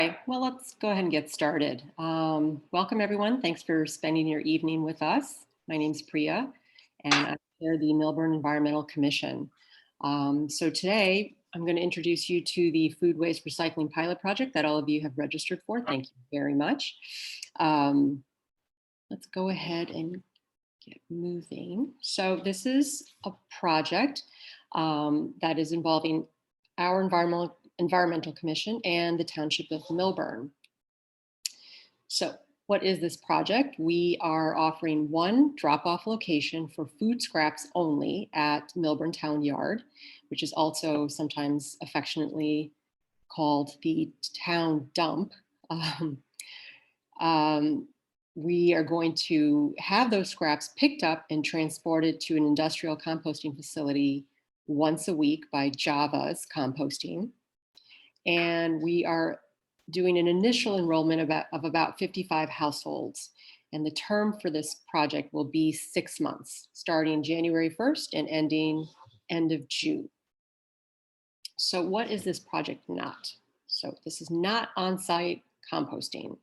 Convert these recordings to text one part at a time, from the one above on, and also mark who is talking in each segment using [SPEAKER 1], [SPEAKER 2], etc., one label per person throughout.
[SPEAKER 1] Okay, well, let's go ahead and get started. Welcome, everyone. Thanks for spending your evening with us. My name's Priya, and I chair the Millburn Environmental Commission. So today, I'm going to introduce you to the food waste recycling pilot project that all of you have registered for. Thank you very much. Let's go ahead and get moving. So this is a project that is involving our environmental commission and the township of Millburn. So what is this project? We are offering one drop-off location for food scraps only at Millburn Town Yard, which is also sometimes affectionately called the town dump. Um, um, we are going to have those scraps picked up and transported to an industrial composting facility once a week by Java's Composting. And we are doing an initial enrollment of about 55 households. And the term for this project will be 6 months, starting January 1st and ending end of June. So what is this project not? So this is not on-site composting.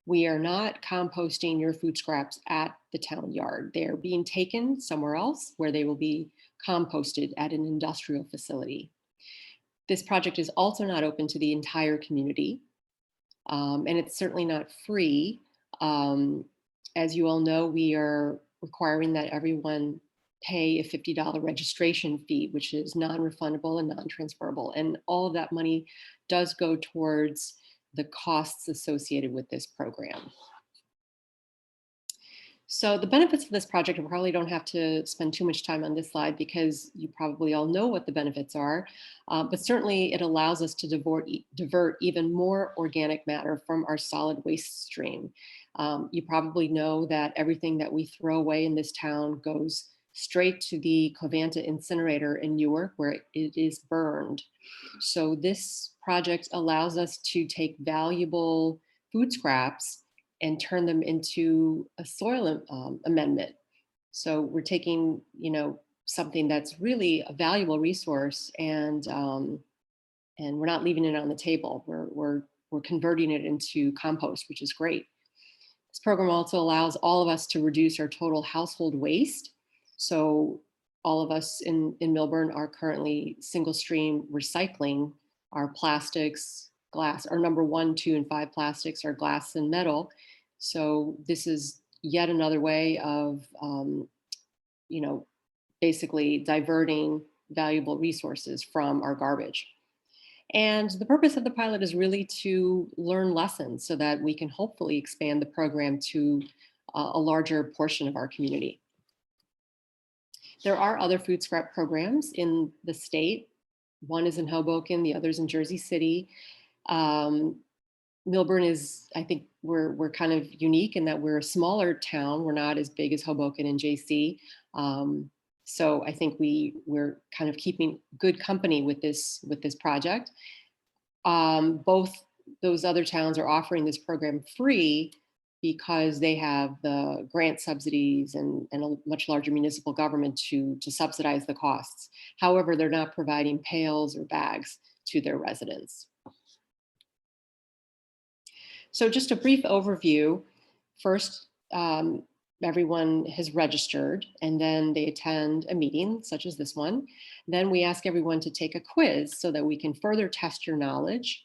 [SPEAKER 1] We are not composting your food scraps at the town yard. They're being taken somewhere else where they will be composted at an industrial facility. This project is also not open to the entire community, and it's certainly not free. As you all know, we are requiring that everyone pay a $50 registration fee, which is non-refundable and non-transferable. And all of that money does go towards the costs associated with this program. So the benefits of this project, I probably don't have to spend too much time on this slide because you probably all know what the benefits are, but certainly it allows us to divert even more organic matter from our solid waste stream. You probably know that everything that we throw away in this town goes straight to the Covanta incinerator in Newark, where it is burned. So this project allows us to take valuable food scraps and turn them into a soil amendment. So we're taking, something that's really a valuable resource, and we're not leaving it on the table. We're converting it into compost, which is great. This program also allows all of us to reduce our total household waste. So all of us in Millburn are currently single stream recycling our plastics, glass. Our number 1, 2, and 5 plastics are glass and metal. So this is yet another way of, basically diverting valuable resources from our garbage. And the purpose of the pilot is really to learn lessons so that we can hopefully expand the program to a larger portion of our community. There are other food scrap programs in the state. One is in Hoboken, the other is in Jersey City. Millburn is, I think we're kind of unique in that we're a smaller town. We're not as big as Hoboken and JC. So I think we're kind of keeping good company with this project. Both those other towns are offering this program free because they have the grant subsidies and a much larger municipal government to subsidize the costs. However, they're not providing pails or bags to their residents. So just a brief overview. First, everyone has registered, and then they attend a meeting such as this one. Then we ask everyone to take a quiz so that we can further test your knowledge.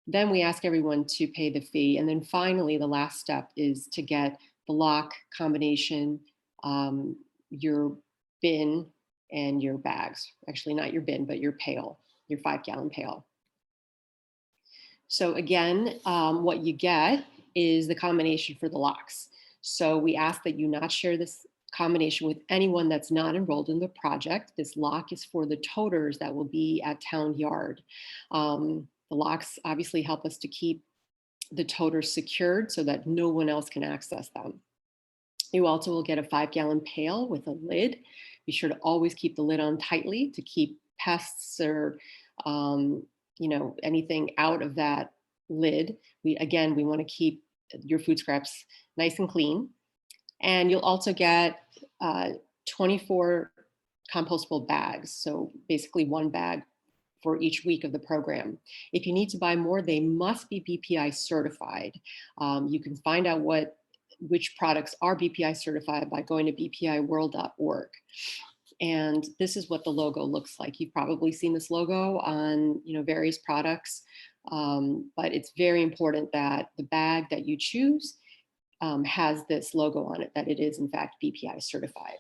[SPEAKER 1] Then we ask everyone to pay the fee. And then finally, the last step is to get the lock combination, your bin and your bags. Actually, not your bin, but your pail, your 5-gallon pail. So again, what you get is the combination for the locks. So we ask that you not share this combination with anyone that's not enrolled in the project. This lock is for the toters that will be at town yard. The locks obviously help us to keep the toters secured so that no one else can access them. You also will get a 5-gallon pail with a lid. Be sure to always keep the lid on tightly to keep pests or anything out of that lid. We want to keep your food scraps nice and clean. And you'll also get 24 compostable bags. So basically one bag for each week of the program. If you need to buy more, they must be BPI certified. You can find out which products are BPI certified by going to bpiworld.org. And this is what the logo looks like. You've probably seen this logo on various products, but it's very important that the bag that you choose has this logo on it, that it is in fact BPI certified.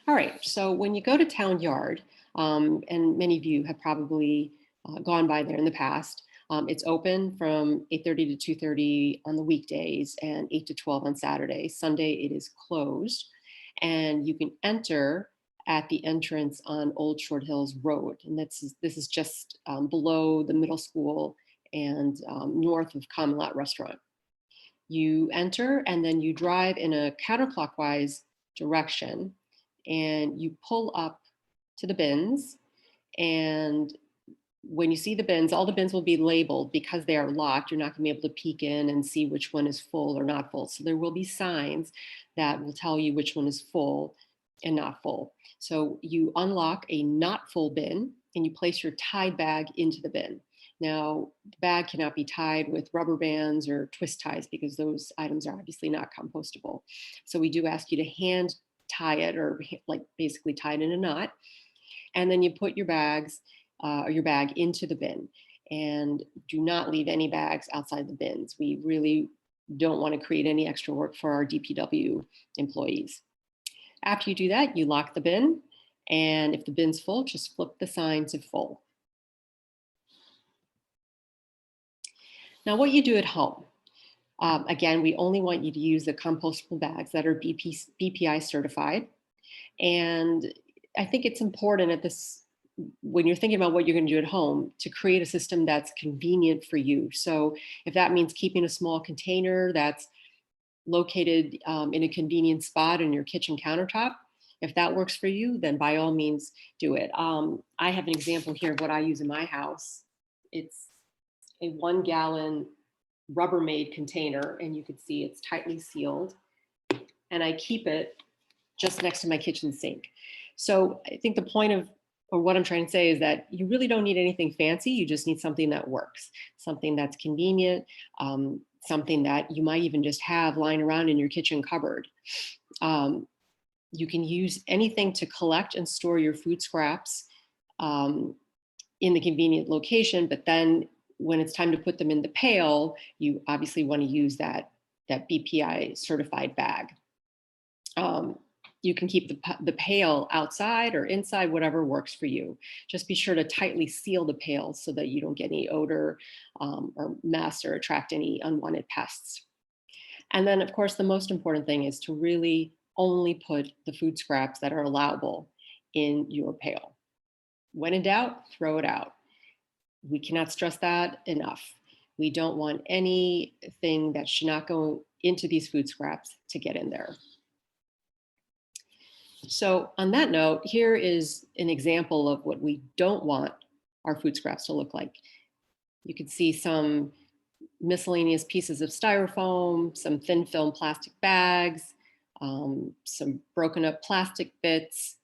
[SPEAKER 1] All right, so when you go to Town Yard, and many of you have probably gone by there in the past, it's open from 8:30 to 2:30 on the weekdays and 8 to 12 on Saturday. Sunday it is closed, and you can enter at the entrance on Old Short Hills Road, and this is just below the middle school and north of Common Lot Restaurant. You enter and then you drive in a counterclockwise direction, and you pull up to the bins. And when you see the bins, all the bins will be labeled because they are locked. You're not going to be able to peek in and see which one is full or not full. So there will be signs that will tell you which one is full and not full. So you unlock a not full bin and you place your tied bag into the bin. Now, the bag cannot be tied with rubber bands or twist ties because those items are obviously not compostable. So we do ask you to hand tie it, or like basically tie it in a knot. And then you put your bags or your bag into the bin, and do not leave any bags outside the bins. We really don't want to create any extra work for our DPW employees. After you do that, you lock the bin, and if the bin's full, just flip the sign to full. Now, what you do at home. Again, we only want you to use the compostable bags that are BPI certified. And I think it's important when you're thinking about what you're going to do at home, to create a system that's convenient for you. So if that means keeping a small container that's located in a convenient spot in your kitchen countertop, if that works for you, then by all means do it. I have an example here of what I use in my house. It's a 1 gallon Rubbermaid container, and you can see it's tightly sealed, and I keep it just next to my kitchen sink. So I think the point of, or what I'm trying to say, is that you really don't need anything fancy. You just need something that works, something that's convenient, something that you might even just have lying around in your kitchen cupboard. You can use anything to collect and store your food scraps in the convenient location, but then when it's time to put them in the pail, you obviously want to use that BPI certified bag. You can keep the pail outside or inside, whatever works for you. Just be sure to tightly seal the pail so that you don't get any odor or mess or attract any unwanted pests. And then, of course, the most important thing is to really only put the food scraps that are allowable in your pail. When in doubt, throw it out. We cannot stress that enough. We don't want anything that should not go into these food scraps to get in there. So on that note, here is an example of what we don't want our food scraps to look like. You can see some miscellaneous pieces of styrofoam, some thin film plastic bags, some broken up plastic bits.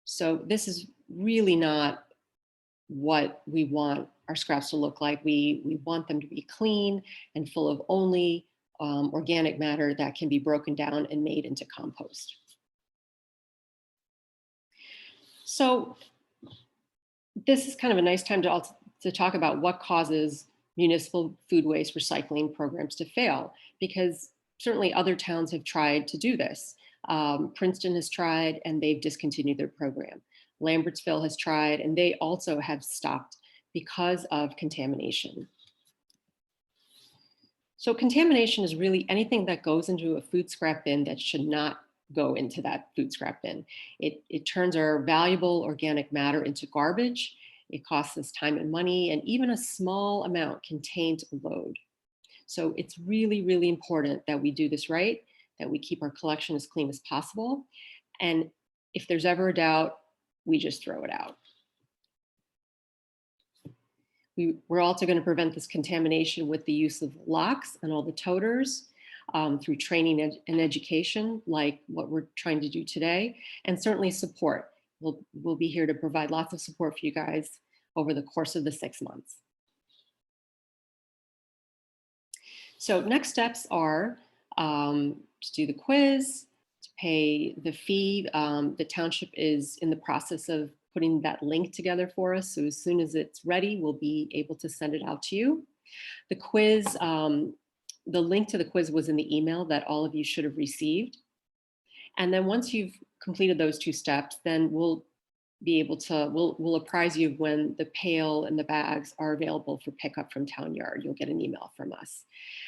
[SPEAKER 1] So this is really not what we want our scraps to look like. We want them to be clean and full of only organic matter that can be broken down and made into compost. So this is kind of a nice time to talk about what causes municipal food waste recycling programs to fail, because certainly other towns have tried to do this. Princeton has tried and they've discontinued their program. Lambertsville has tried and they also have stopped because of contamination. So contamination is really anything that goes into a food scrap bin that should not go into that food scrap bin. It turns our valuable organic matter into garbage. It costs us time and money, and even a small amount can taint a load. So it's really, really important that we do this right, that we keep our collection as clean as possible. And if there's ever a doubt, we just throw it out. We're also going to prevent this contamination with the use of locks and all the toters through training and education, like what we're trying to do today, and certainly support. we'll be here to provide lots of support for you guys over the course of the 6 months. So next steps are to do the quiz, to pay the fee. The township is in the process of putting that link together for us. So as soon as it's ready, we'll be able to send it out to you. The quiz, the link to the quiz was in the email that all of you should have received. And then once you've completed those 2 steps, then we'll be able to, we'll apprise you when the pail and the bags are available for pickup from Town Yard. You'll get an email from us.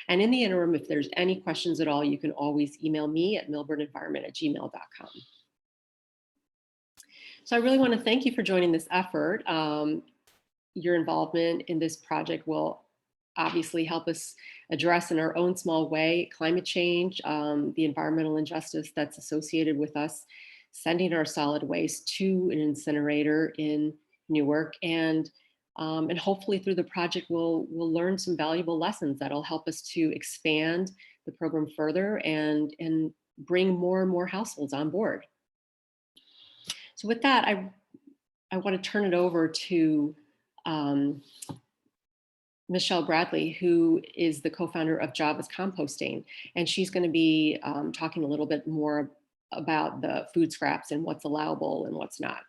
[SPEAKER 1] And in the interim, if there's any questions at all, you can always email me at milburnenvironment@gmail.com. So I really want to thank you for joining this effort. Your involvement in this project will obviously help us address in our own small way climate change, the environmental injustice that's associated with us sending our solid waste to an incinerator in Newark, and hopefully through the project we'll learn some valuable lessons that'll help us to expand the program further and bring more and more households on board. So with that, I want to turn it over to Michelle Bradley, who is the co-founder of Java's Composting, and she's going to be talking a little bit more about the food scraps and what's allowable and what's not.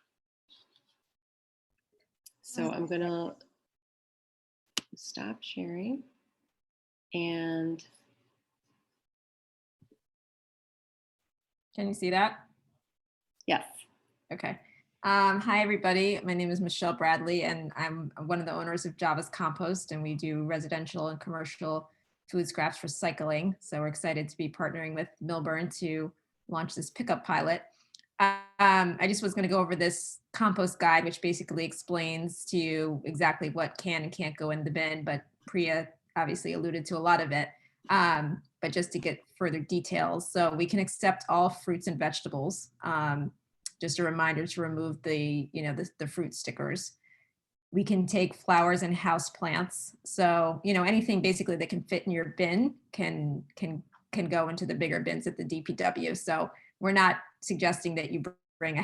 [SPEAKER 1] So I'm going to stop sharing and.
[SPEAKER 2] Can you see that?
[SPEAKER 1] Yes.
[SPEAKER 2] Okay. Hi, everybody. My name is Michelle Bradley, and I'm one of the owners of Java's Compost, and we do residential and commercial food scraps recycling. So we're excited to be partnering with Milburn to launch this pickup pilot. I just was going to go over this compost guide, which basically explains to you exactly what can and can't go in the bin, but Priya obviously alluded to a lot of it. But just to get further details, so we can accept all fruits and vegetables. Just a reminder to remove the fruit stickers. We can take flowers and house plants. So, anything basically that can fit in your bin can go into the bigger bins at the DPW. So we're not suggesting that you bring a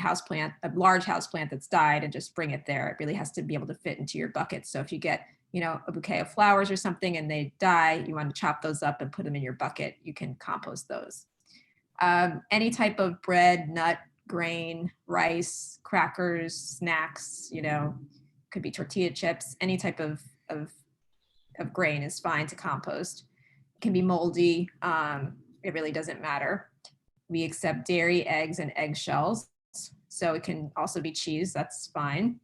[SPEAKER 2] large house plant that's died and just bring it there. It really has to be able to fit into your bucket. So if you get, a bouquet of flowers or something and they die, you want to chop those up and put them in your bucket. You can compost those. Any type of bread, nut, grain, rice, crackers, snacks, could be tortilla chips, any type of grain is fine to compost. It can be moldy. It really doesn't matter. We accept dairy, eggs, and eggshells. So it can also be cheese, that's fine.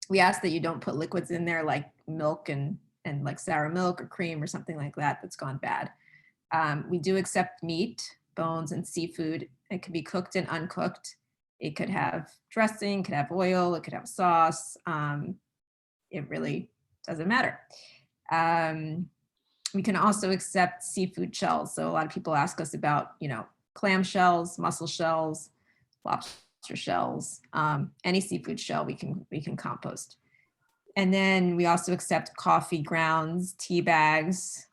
[SPEAKER 2] We ask that you don't put liquids in there like milk and like sour milk or cream or something like that that's gone bad. We do accept meat, bones, and seafood. It can be cooked and uncooked. It could have dressing, could have oil, it could have sauce. It really doesn't matter. We can also accept seafood shells. So a lot of people ask us about, clam shells, mussel shells, lobster shells, any seafood shell we can compost. And then we also accept coffee grounds, tea bags,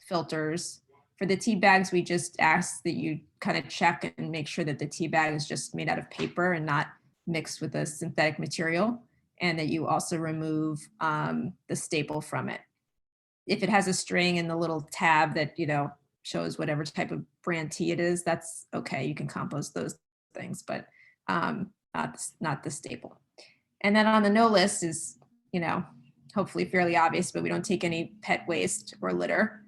[SPEAKER 2] filters. For the tea bags, we just ask that you kind of check and make sure that the tea bag is just made out of paper and not mixed with a synthetic material, and that you also remove the staple from it. If it has a string and the little tab that, shows whatever type of brand tea it is, that's okay. You can compost those things, but not the staple. And then on the no list is, hopefully fairly obvious, but we don't take any pet waste or litter.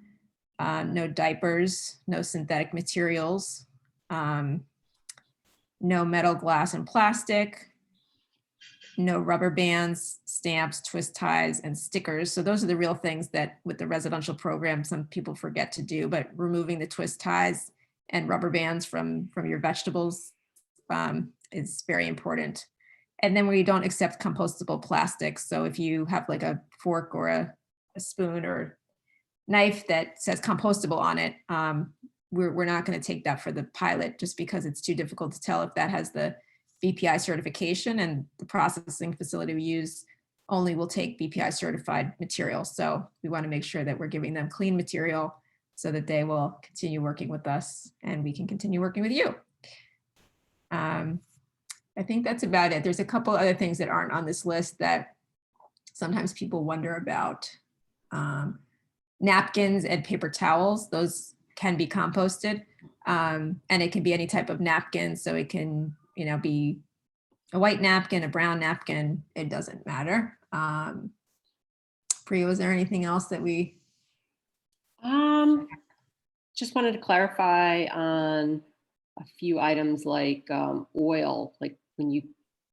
[SPEAKER 2] No diapers, no synthetic materials, no metal, glass, and plastic, no rubber bands, stamps, twist ties, and stickers. So those are the real things that with the residential program, some people forget to do, but removing the twist ties and rubber bands from your vegetables is very important. And then we don't accept compostable plastics. So if you have like a fork or a spoon or knife that says compostable on it, we're not going to take that for the pilot just because it's too difficult to tell if that has the BPI certification, and the processing facility we use only will take BPI certified material. So we want to make sure that we're giving them clean material so that they will continue working with us and we can continue working with you. I think that's about it. There's a couple other things that aren't on this list that sometimes people wonder about. Napkins and paper towels, those can be composted. And it can be any type of napkin. So it can, be a white napkin, a brown napkin, it doesn't matter. Priya, was there anything else that we?
[SPEAKER 1] Just wanted to clarify on a few items like oil, like when you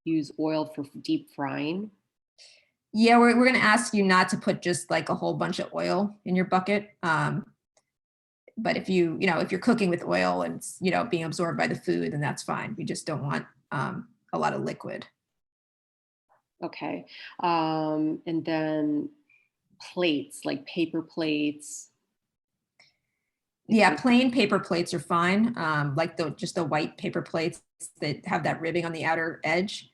[SPEAKER 1] use oil for deep frying.
[SPEAKER 2] Yeah, we're going to ask you not to put just like a whole bunch of oil in your bucket. But if if you're cooking with oil and it's, being absorbed by the food, then that's fine. We just don't want a lot of liquid.
[SPEAKER 1] Okay. And then plates, like paper plates.
[SPEAKER 2] Yeah, plain paper plates are fine. Like just the white paper plates that have that ribbing on the outer edge.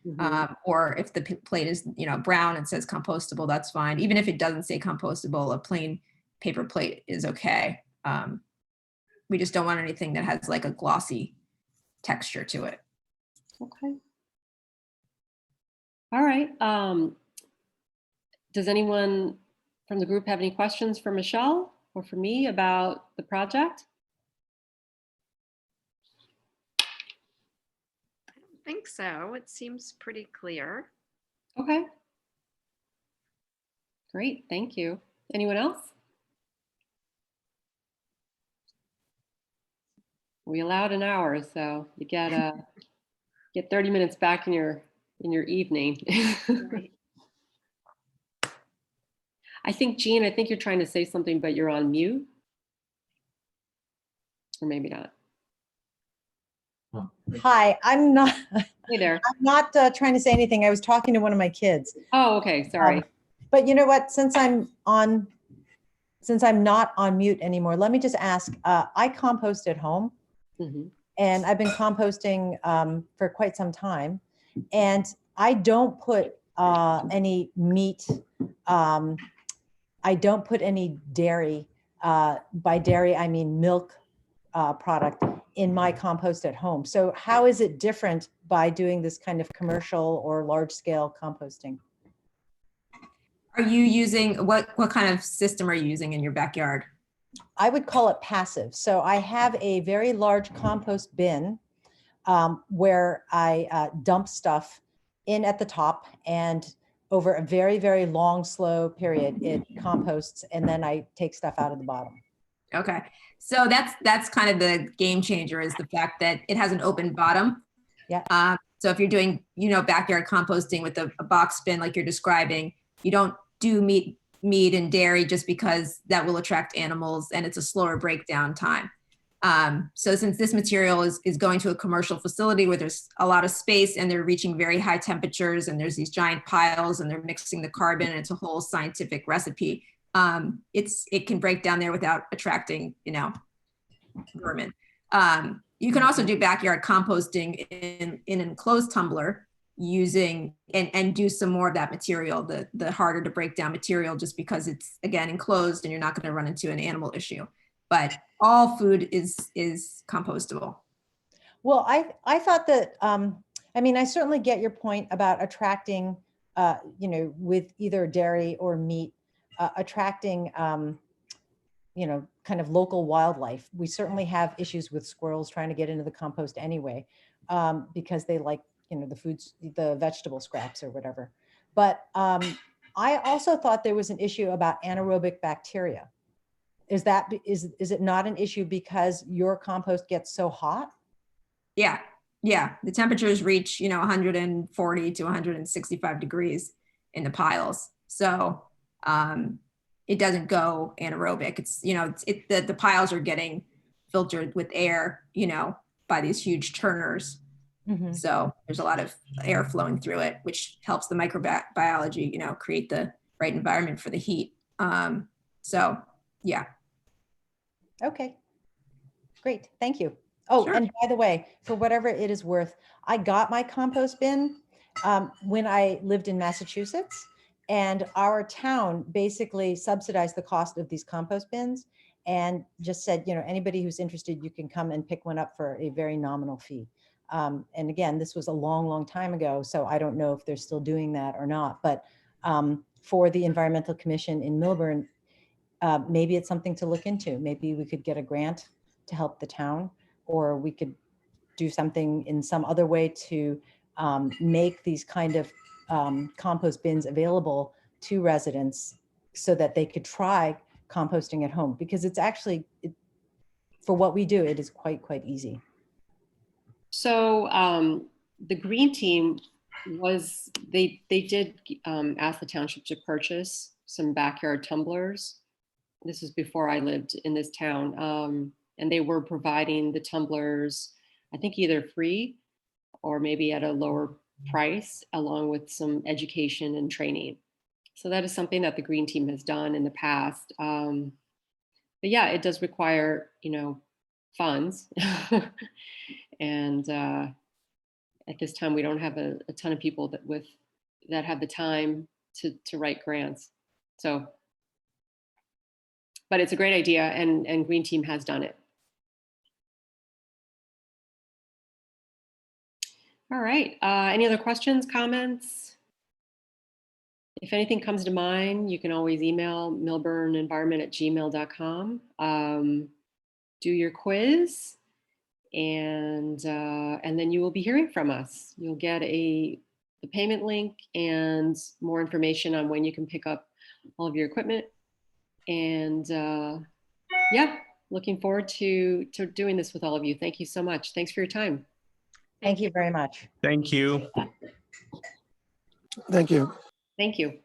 [SPEAKER 2] Or if the plate is, brown and says compostable, that's fine. Even if it doesn't say compostable, a plain paper plate is okay. We just don't want anything that has like a glossy texture to it.
[SPEAKER 1] Okay. All right. Does anyone from the group have any questions for Michelle or for me about the project?
[SPEAKER 3] I don't think so. It seems pretty clear.
[SPEAKER 1] Okay. Great, thank you. Anyone else? We allowed an hour, so you get 30 minutes back in your evening.
[SPEAKER 3] Right.
[SPEAKER 1] I think, Jean, I think you're trying to say something, but you're on mute. Or maybe not.
[SPEAKER 4] Hi, I'm not.
[SPEAKER 1] Hey there.
[SPEAKER 4] I'm not trying to say anything. I was talking to one of my kids.
[SPEAKER 1] Oh, okay. Sorry.
[SPEAKER 4] But you know what? Since I'm not on mute anymore, let me just ask. I compost at home, and I've been composting for quite some time, and I don't put any meat. I don't put any dairy. By dairy, I mean milk product in my compost at home. So how is it different by doing this kind of commercial or large scale composting?
[SPEAKER 2] Are you using, what kind of system are you using in your backyard?
[SPEAKER 4] I would call it passive. So I have a very large compost bin where I dump stuff in at the top, and over a very, very long, slow period, it composts, and then I take stuff out of the bottom.
[SPEAKER 2] Okay, so that's kind of the game changer, is the fact that it has an open bottom.
[SPEAKER 4] Yeah.
[SPEAKER 2] So if you're doing, backyard composting with a box bin like you're describing, you don't do meat and dairy just because that will attract animals and it's a slower breakdown time. So since this material is going to a commercial facility where there's a lot of space and they're reaching very high temperatures and there's these giant piles and they're mixing the carbon, and it's a whole scientific recipe. It can break down there without attracting, vermin. You can also do backyard composting in an enclosed tumbler using and do some more of that material, the harder to break down material, just because it's, again, enclosed and you're not going to run into an animal issue. But all food is compostable.
[SPEAKER 4] Well, I thought that, I mean, I certainly get your point about attracting, with either dairy or meat, attracting, kind of local wildlife. We certainly have issues with squirrels trying to get into the compost anyway, because they like, the foods, the vegetable scraps or whatever. But I also thought there was an issue about anaerobic bacteria. Is it not an issue because your compost gets so hot?
[SPEAKER 2] Yeah. The temperatures reach, 140 to 165 degrees in the piles. So it doesn't go anaerobic. It's, the piles are getting filtered with air, by these huge churners. Mm-hmm. So there's a lot of air flowing through it, which helps the microbiology, create the right environment for the heat. So yeah.
[SPEAKER 4] Okay, great, thank you. Oh, sure. And by the way, for whatever it is worth, I got my compost bin when I lived in Massachusetts, and our town basically subsidized the cost of these compost bins and just said, anybody who's interested, you can come and pick one up for a very nominal fee. And again, this was a long, long time ago, so I don't know if they're still doing that or not. But for the Environmental Commission in Millburn, maybe it's something to look into. Maybe we could get a grant to help the town, or we could do something in some other way to make these kind of compost bins available to residents so that they could try composting at home, because it's actually, for what we do, it is quite easy.
[SPEAKER 1] So the green team was, they did ask the township to purchase some backyard tumblers. This is before I lived in this town. And they were providing the tumblers, I think either free or maybe at a lower price, along with some education and training. So that is something that the green team has done in the past. But yeah, it does require, funds. And at this time, we don't have a ton of people that have the time to write grants. So, but it's a great idea, and Green Team has done it. All right. Any other questions, comments? If anything comes to mind, you can always email millburnenvironment@gmail.com. Do your quiz, and then you will be hearing from us. You'll get the payment link and more information on when you can pick up all of your equipment. And yeah, looking forward to doing this with all of you. Thank you so much. Thanks for your time.
[SPEAKER 4] Thank you very much.
[SPEAKER 5] Thank you.
[SPEAKER 6] Thank you.
[SPEAKER 1] Thank you.